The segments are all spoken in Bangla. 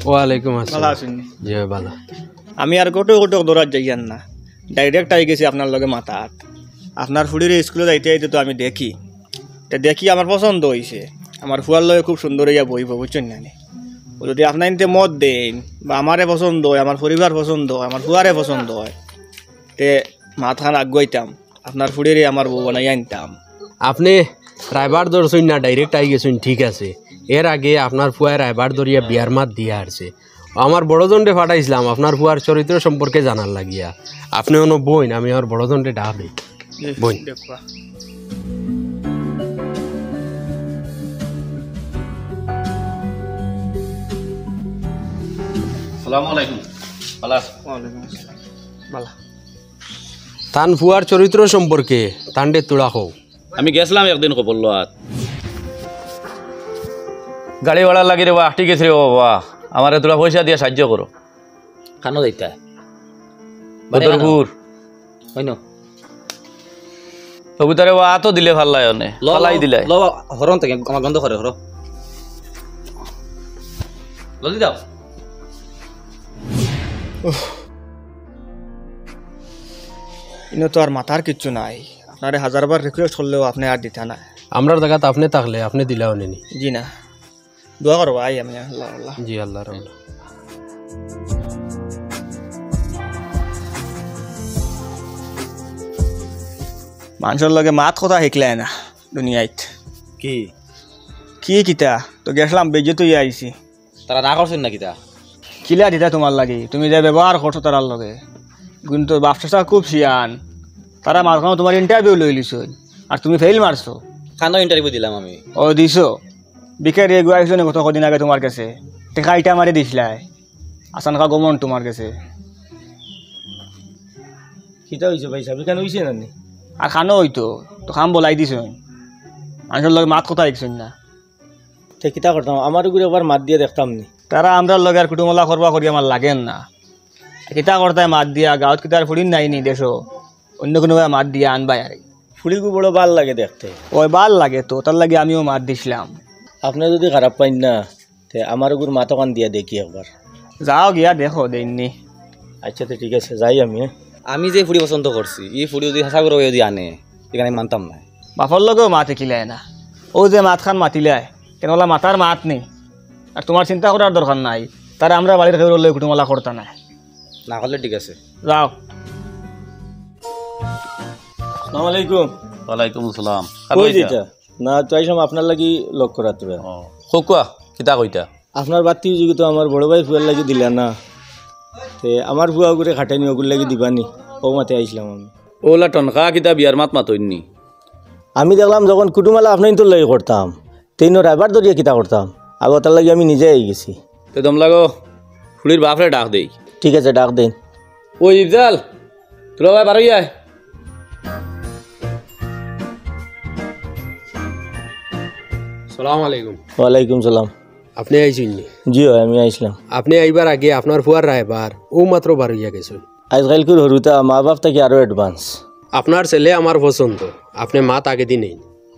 ওয়ালাইকুম ভালো আসসালাম। আছেন? জি ভালো। আমি আর গোটো গোটো দৌড়াত যাইয়ান না, ডাইরেক্ট আই গেছি আপনার লগে মাথাত। আপনার ফুড়ির স্কুলে যাইতে যাইতে তো আমি দেখি আমার পছন্দ হয়েছে। আমার ফুয়ার লগে খুব সুন্দর হইয়া বইব, বুঝছেন না? যদি আপনার নিতে মত দেন বা আমারে পছন্দ হয়, আমার পরিবার পছন্দ হয়, আমার ফুয়ারে পছন্দ হয়, তে মাথান আগুয়াইতাম, আপনার ফুড়িরে আমার বউ বানাই আনতাম। আপনি রায়বার ধরছেন না, ডাইরেক্ট আই গেছেন, ঠিক আছে। এর আগে আপনার ফুয়ায় রায়বার ধরিয়া বিয়ার মাত দিয়ে আসছে। আমার বড়জনরে ফাটাইছিলাম আপনার ফুয়ার চরিত্র সম্পর্কে জানার লাগিয়া। আপনি অন্য বইন, আমি আমার বড়জনরে ডাকি বইন। দেখবা আসসালামু আলাইকুম। ভালো আছেন? ওয়ালাইকুম আসসালাম। ভালো। তান ফুয়ার চরিত্র সম্পর্কে তান্ডে তোড়া হও। আমি গেছিলাম একদিন খবর লোয়াত, গাড়ি ভাড়া লাগি রে বাহ, ঠিক আছে রে বাবা, আমার তোরা পয়সা দিয়ে সাহায্য করো। খানো দিতা বদরপুর হয় না কবুতরে বা তো দিলে ভাল লাগে অনে ফালাই দিলে ল হরন থেকে আমার গন্ধ করে হর জলদি দাও। ইনো তো আর মাথার কিচ্ছু নাই। আপনারে হাজারবার রিকোয়েস্ট করলেও আপনি আর দিতা না। আমরার জায়গাতে আপনি থাকলে আপনি দিলাও নেনি। জি না, দোয়া করো ভাই। আমি আল্লাহ আল্লাহ। জি আল্লাহ রহমান। মানুষের লগে মাত কথা শিকলাই না দুনিয়াত। কি কি কিতা তো গেছিলাম বেজে তুই আইছি। তারা না করছেন নাকি তা কিলা দিতা তোমার লাগি, তুমি যে ব্যবহার করছো তার লগে। কিন্তু বাপসা খুব শিয়ান, তারা মাঝখানে তোমার ইন্টারভিউ লই লিছ আর তুমি ফেল মারছো। খানো ইন্টারভিউ দিলাম আমি। ও দিছো বিকারি এগু আইসো নি কত কদিন আগে তোমার কাছে, টেকা ইটা মারি দিছিলাই। আসানকা গমন তোমার কাছে। কিতা হয়েছে ভাই সাহেব, কেন হয়েছে না? আর খানো হইতো তো খাম বলাই দিছ, মানুষের লগে মাত কথা শিখছ না। তে কিতা করতাম, আমার উপরে একবার মাত দিয়ে দেখতাম নি। তারা আমরা লগে আর কুটুমলা করবা করি আমার লাগেন না। কিতা করতায় মাত দিয়া, গাঁত কিতা আর ফুড়িন নাই নি দেশো, অন্য কোনো মাত দিয়া আনবাই আর। ফুড়িগু বড় ভাল লাগে দেখতে। ওই ভাল লাগে তো, তার লাগে আমিও মাত দিছিলাম। আপনি যদি খারাপ পাইন না তে আমার উপর মাতকান দিয়া দেখি একবার। যাও গিয়া দেখো দেননি। আচ্ছা তো ঠিক আছে, যাই আমি। আমি যে ফুড়ি পছন্দ করছি এই ফুড়ি যদি হাসা করে যদি আনে এখানে আমি মানতাম না। বাপর লগেও মাত শিকিলাই না। ও যে মাত খান মাতিলাই কেন মাতার মাত নেই। আর তোমার চিন্তা করার দরকার নাই, তারা আমরা বাড়ির কেউ লই কুটুমলা করতা না। না করলে ঠিক আছে। যাও। আসসালামু আলাইকুম। ওয়ালাইকুম আসসালাম। কই দিতা না তো আইসাম আপনার লাগি লক করা তোরা। কোয়া কিতা কইতা? আপনার বাতি যদি তো আমার বড় ভাই ফুয়ার লাগি দিলা না, তে আমার ফুয়া করে খাটাইনি ওগুর লাগি দিবানি, ও মাতে আইসলাম আমি। ওলা টনকা কিতা বিয়ার মাত মাতইনি। আমি দেখলাম যখন কুটুমালা আপনার তো লাগি করতাম, তেইন রাইবার ধরিয়া কিতা করতাম, আগে তার লাগি আমি নিজে আই গেছি। তো দম লাগো ফুলির বাপরে ডাক দেই। ঠিক আছে, ডাক দেন। ওই ইফজাল তোরা ভাই বারোই আয়। সালাম আলাইকুম। ওয়ালাইকুম সালাম। আপনি আইছেন নি? জি হয়, আমি আইসলাম। আপনি আইবার আগে আপনার ফুয়ার রায়বার ও মাত্র বার হইয়া গেছেন। আজকালকার হরুতা মা বাপ থেকে আরো অ্যাডভান্স। আপনার ছেলে আমার পছন্দ, আপনি মাত আগে দিন।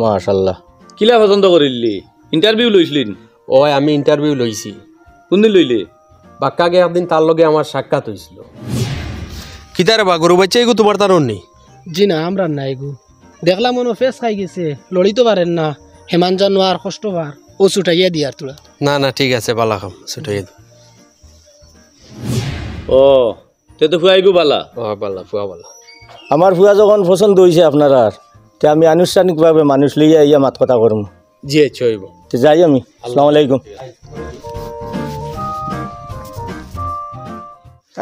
মাশাল্লাহ। কিলা পছন্দ করিলি? ইন্টারভিউ লইছিলেন? ওই আমি ইন্টারভিউ লইছি। কোনদিন লইলে? বাক্কাগে একদিন তার লগে আমার সাক্ষাৎ হয়েছিল। কিতারে বা গরু বাচ্চা এগু তোমার তার নেই? জি না, আমরা নাই গো। দেখলাম মনে ফেস খাই গেছে, লড়িতে পারেন না, হেমান জানোয়ার কষ্ট বার ও ছুটাইয়া দিয়ার তোরা। না না ঠিক আছে, বালা খাম ছুটাই। ও তে তো ফুয়াইগু বালা। ও বালা ফুয়া বালা। আমার ফুয়া যখন পছন্দ হয়েছে আপনার আর, তে আমি আনুষ্ঠানিকভাবে মানুষ লইয়া ইয়া মাত কথা করম। জি চইব। তো যাই আমি। আসসালামু আলাইকুম।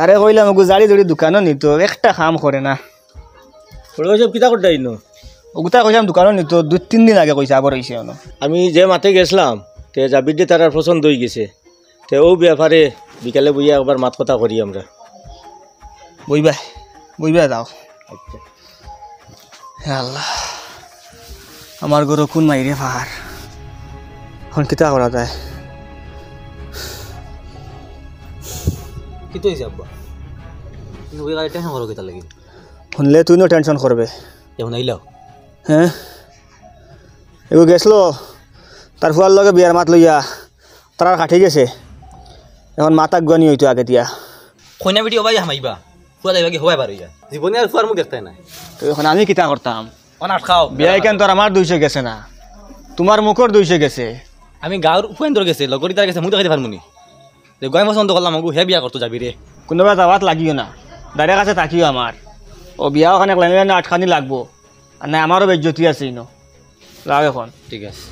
আরে কইলাম ওগু জাড়ি জড়ি দোকানও নিত, একটা কাম করে না। সব কিতা করতে আইনো? ওগুতা কইলাম দোকানও নিত, 2-3 দিন আগে কইছে আবার হইছে অন। আমি যে মাঠে গেছিলাম তে জাবির দিয়ে তার পছন্দ হয়ে গেছে, তে ও ব্যাপারে বিকালে বইয়া একবার মাত কথা করি আমরা। বইবা বইবা যাও। হে আল্লাহ, আমার গরু কোন মাইরে ফার, এখন কিতা করা যায়? কি তো হয়েছে আব্বা? তুমি ওই গাড়ি টেনশন করো কেতা লাগি? শুনলে তুইও টেনশন করবে। যেমন আইলাও হ্যাঁ এগো গেছলো তার ফুয়ার লগে বিয়ার মাত লইয়া তার কাটি গেছে। এখন মাতাক গুয়ানি হইতো আগে দিয়া। কইনা বেটি হবাই হামাইবা ফুয়া যাইবা কি হবাই পারো যা জীবনে আর ফুয়ার মুখ দেখতে নাই তো এখন আমি কিতা করতাম? অনাট খাও বিয়া কেন তোর আমার 200 গেছে না, তোমার মুখর 200 গেছে। আমি গাঁর ফুয়েন তোর গেছে লগরি তার গেছে মুখ দেখাইতে পারমুনি গয় পছন্দ করলাম আমাকে হে বিয়া করতো যাবি রে কোনোবা যাওয়াত লাগিও না, দাঁড়িয়ে কাছে থাকিও আমার। ও বিয়া ওখানে লাইনে লাইনে আটখানি লাগবো, আর না আমারও বেজ্জতি আছে ইনো। যাও এখন। ঠিক আছে।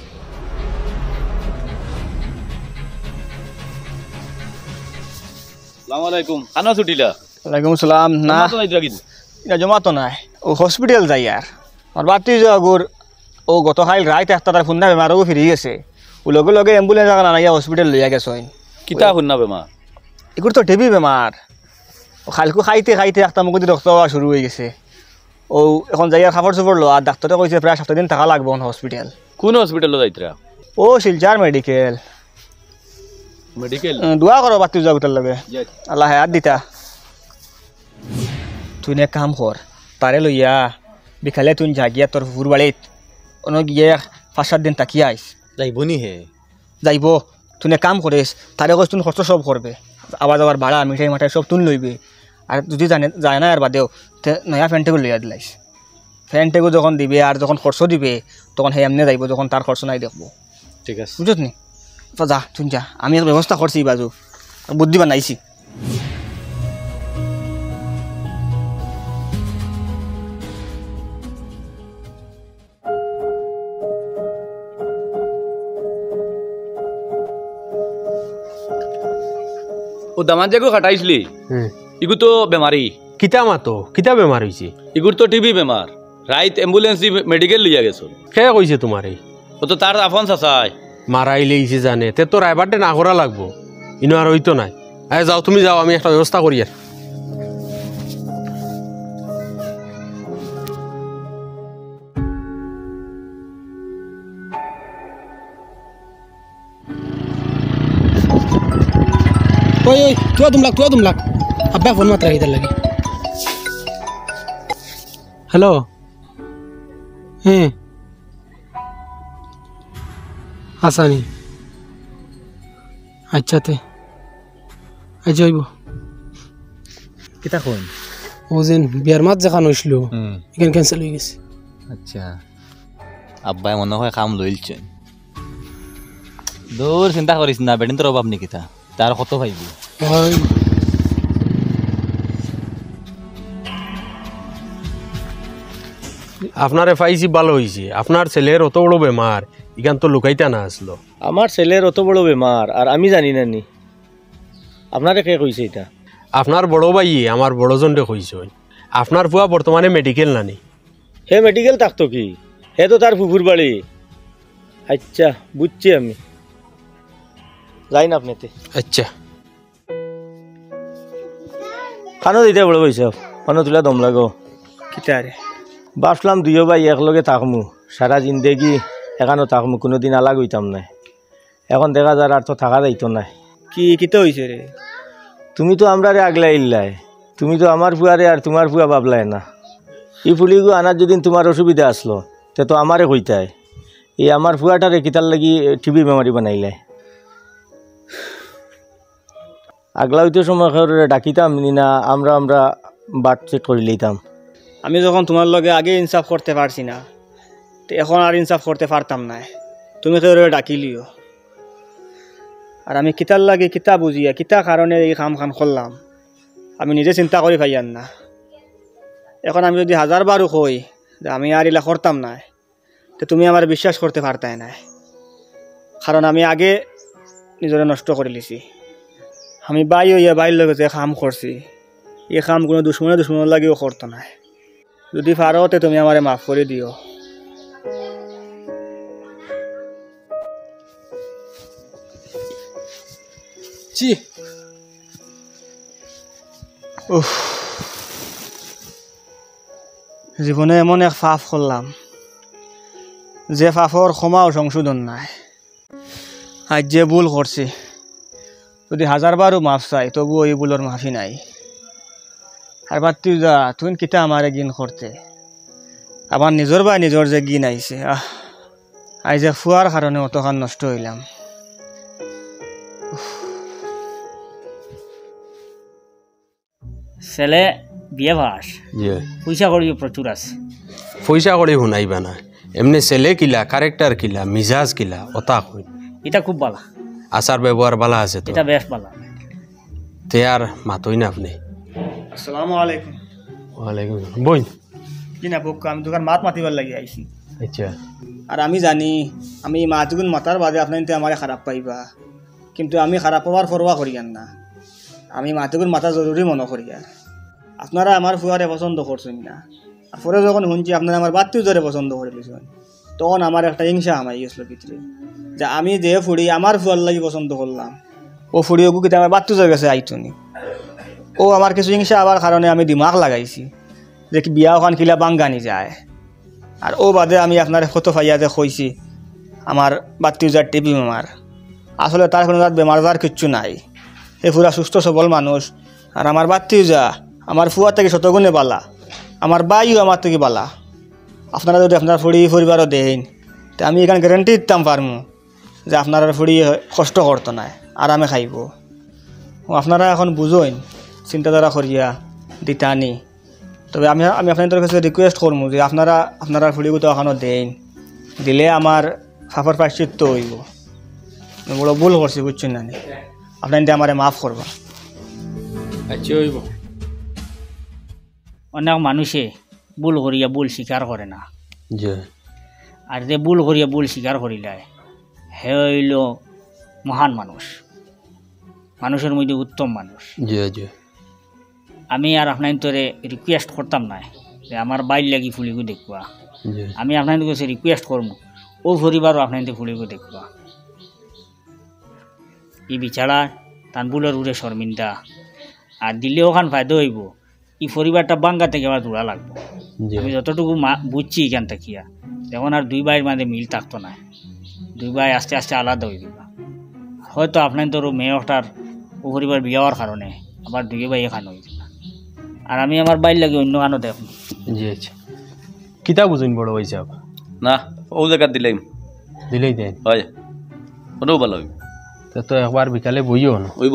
আসসালামু আলাইকুম কানা ছুটিলা ওয়ালাইকুম সালাম। না তো নাই দিলা কিন্তু এটা জমা তো নাই, ও হসপিটাল যাই আর আর বাতি আগর ও গতকাল রাত একটা তার ফুন্না বেমারও ফিরে গেছে। ও লগে লগে অ্যাম্বুলেন্স এখন আনাইয়া হসপিটাল লইয়া গেছে। কিতা শুননা বেমা এগুলো তো টিবি বেমার। ও খালকু খাইতে খাইতে একটা মুখ দিয়ে রক্ত হওয়া শুরু হয়ে গেছে। ও এখন যাই আর খাবার চুপড় লো, আর ডাক্তারে কইছে প্রায় 7 দিন থাকা লাগবে হসপিটাল। কোন হসপিটালে যাইতরা ও শিলচার মেডিকেল। মেডিকেল দোয়া করো বাতি যাগুতার লগে, আল্লাহ হায়াত দিতা। তুই এক কাম কর, তারে লইয়া বিকালে তুই জাগিয়া তোর ফুর বাড়িত অন গিয়ে 5-7 দিন তাকিয়া আইস। যাইবনি হে যাইব, তুই এক কাম করিস, তারে কইস তুই খরচ সব করবে, আবার যাবার ভাড়া মিঠাই মাঠাই সব তুই লইবে। আর যদি যায় না আর বাদেও নয়া ফ্যানটেগু লইয়া দিলাইস। ফ্যানটেগু যখন দিবে আর যখন খরচ দিবে তখন সেই এমনি যাইব, যখন তার খরচ নাই দেখবো। ঠিক আছে বুঝত নি? যা তুই যা, আমি এক ব্যবস্থা করছি বাজু, বুদ্ধি বানাইছি। ও দামান জাগো খাটাইছলি ইগু তো বেমারি কিতা মাতো কিতা বেমার হয়েছে? ইগুর তো টিবি বেমার রাইত অ্যাম্বুলেন্স দি মেডিকেল লইয়া গেছো কে কইছে তোমারে? ও তো তার আফন চাচাই মারাইলে ইসে জানে, তে তো রাইবারটে না করা লাগবো, ইনো আর হইতো নাই। আরে যাও, তুমি যাও, আমি একটা ব্যবস্থা করি আর। ওই ওই তুয়া তুমলাক আব্বা ফোন মাত্রা ইদার লাগে। হ্যালো, হ্যাঁ আসানি, আচ্ছা তে আচ্ছা হইব। কিতা কোন ও যেন বিয়ার মাত যেখান হইছিল এখানে ক্যান্সেল হয়ে গেছে। আচ্ছা আব্বাই মনে হয় কাম লইলছেন। দূর চিন্তা করিস না, বেদিন তোর অভাব নেই কিতা তার কত ভাইবি। হয় আপনারে পাইছি ভালো হয়েছে, আপনার ছেলের অত বড় বেমার এখান তো লুকাইতে না আসলো। আমার ছেলের অত বড় বেমার আর আমি জানি না নি, আপনারে কে কইছে এটা? আপনার বড় ভাই আমার বড়জনরে কইছে, আপনার ফুয়া বর্তমানে মেডিকেল নানি। হে মেডিকেল থাকতো কি, হে তো তার ফুফুর বাড়ি। আচ্ছা বুঝছি আমি, যাই না আপনিতে। আচ্ছা খানো দিতে বড় পয়সা খানো তুলা দম লাগো। কিতা রে? ভাবলাম দুইও ভাই একলগে থাকমু, সারা জিন্দেগি এখানো থাকমু, কোনোদিন আলাগ হইতাম না। এখন দেখা যার আর তো থাকা যাইতো না। কি কিতা হইছে রে? তুমি তো আমরা রে আগলাই ইল্লাই, তুমি তো আমার ফুয়ারে আর তোমার ফুয়া ভাবলাই না। এই ফুলিগু আনার যেদিন তোমার অসুবিধা আসলো তে তো আমারে কইতাই, এই আমার ফুয়াটারে কিতার লাগি টিবি বেমারি বানাইলাই। আগলা হইতে সময় ডাকিতাম নি না, আমরা বাট চেক করে লইতাম। আমি যখন তোমার লগে আগে ইনসাফ করতে পারছি না, তো এখন আর ইনসাফ করতে পারতাম না। তুমি তো ডাকিলিও, আর আমি কিতার লাগে কিতা বুঝিয়া কিতা কারণে এই কাম খান করলাম আমি নিজে চিন্তা করি পাইয়ান না। এখন আমি যদি 1000 বারও কই যে আমি আর ইলা করতাম না, তো তুমি আমার বিশ্বাস করতে পারতাই না, কারণ আমি আগে নিজরে নষ্ট করে লিছি। আমি বাই হইয়া বাইর লগে যে কাম করছি, এই কাম কোনো দুশ্মনের লাগেও করতো না। যদি পারো তে তুমি আমারে মাফ করে দিও। জি জীবনে এমন এক পাপ করলাম যে পাপর ক্ষমা ও সংশোধন নাই। আজ যে ভুল করছি, যদি 1000 বারও মাফ চাই তবু ওই ভুলের মাফি নাই। আর বাতি যা তুই কিতা আমারে গিন করতে, আমার নিজর বা নিজর যে গিন আইছে। আই যে ফুয়ার কারণে অতখান নষ্ট হইলাম। ছেলে বিয়ে ভাস জি পয়সা করিও প্রচুর আছে পয়সা করে শুনাইবা না এমনি ছেলে কিলা ক্যারেক্টার কিলা মিজাজ কিলা ওতা কই এটা খুব ভালো আচার ব্যবহার ভালো আছে তো এটা বেশ ভালো তে আর মাতই না আপনি আসসালামু আলাইকুম। ওয়ালাইকুম আসসালাম। বই কি না পক্ষ আমি দোকান মাত মাতিবার লাগি আইছি। আচ্ছা আর আমি জানি আমি মাতগুন মাতার বাদে আপনার আমার খারাপ পাইবা, কিন্তু আমি খারাপ পাওয়ার পরোয়া করিয়ান না। আমি মাতগুন মাতা জরুরি মনে করিয়া। আপনারা আমার ফুয়ারে পছন্দ করছেন না, আর পরে যখন শুনছি আপনারা আমার বাত্তিও জোরে পছন্দ করে দিয়েছেন, তখন আমার একটা হিংসা আমাই গেছিল ভিতরে যে আমি যে ফুড়ি আমার ফুয়ার লাগি পছন্দ করলাম, ও ফুড়ি ওগু কিন্তু আমার বাত্তু জোর গেছে আইটনি। ও আমার কিছু হিংসা আবার কারণে আমি দিমাগ লাগাইছি যে কি বিয়া ওখান কিলা বাঙ্গানি যায়। আর ও বাদে আমি আপনার কত ফাইয়াতে কইছি আমার বাত্তিউজার টিপি বেমার, আসলে তার কোনো তার বেমার যার কিচ্ছু নাই, সে পুরা সুস্থ সবল মানুষ। আর আমার বাত্তিউজা আমার ফুয়া থেকে শতগুণে বালা, আমার বাইও আমার থেকে বালা। আপনারা যদি আপনার ফুড়ি পরিবারও দেন, তো আমি এখানে গ্যারেন্টি দিতাম পারমু যে আপনার ফুড়ি কষ্ট করতো না, আরামে খাইব। আপনারা এখন বুঝইন চিন্তাধারা করিয়া দিতানি। তবে আমি আপনাদের কাছে রিকোয়েস্ট করবো যে আপনারা ফুড়িগুলো এখনও দেন, দিলে আমার ফাফার প্রায়শ্চিত্ত হইব। আমি বড় ভুল করছি বুঝছেন না, আপনার আমারে মাফ করবা। আচ্ছা হইব অনেক মানুষে ভুল করিয়া ভুল স্বীকার করে না, জি আর যে ভুল করিয়া ভুল স্বীকার করিলায় হে হইল মহান মানুষ, মানুষের মধ্যে উত্তম মানুষ। জি জি আমি আর আপনার তোরে রিকোয়েস্ট করতাম না যে আমার বাইর লাগি ফুলিগু দেখবা, জি আমি আপনার কাছে রিকোয়েস্ট করবো ও পরিবারও আপনার ফুলিগু দেখবা। ই বিচারা তান ভুলের উড়ে শর্মিন্দা, আর দিলে ওখান ফায়দা হইব ই পরিবারটা বাঙ্গা থেকে আবার দূরা লাগবো। জি আমি যতটুকু বুঝছি এখান থাকিয়া যেমন আর দুই ভাইয়ের মাঝে মিল থাকতো না, দুই ভাই আস্তে আস্তে আলাদা হয়ে যাবা। হয়তো আপনার তোর মেয়েটার ও পরিবার বিয়ে হওয়ার কারণে আবার দুই ভাই এখানে হয়ে যাবা, আর আমি আমার বাইর লাগে অন্য কানো দেখুন। জি আচ্ছা কিতা বুঝুন বড় হিসাব না ও জায়গা দিলাম দিলেই দেন হয় ওটাও ভালো হইব তো একবার বিকালে বইও না হইব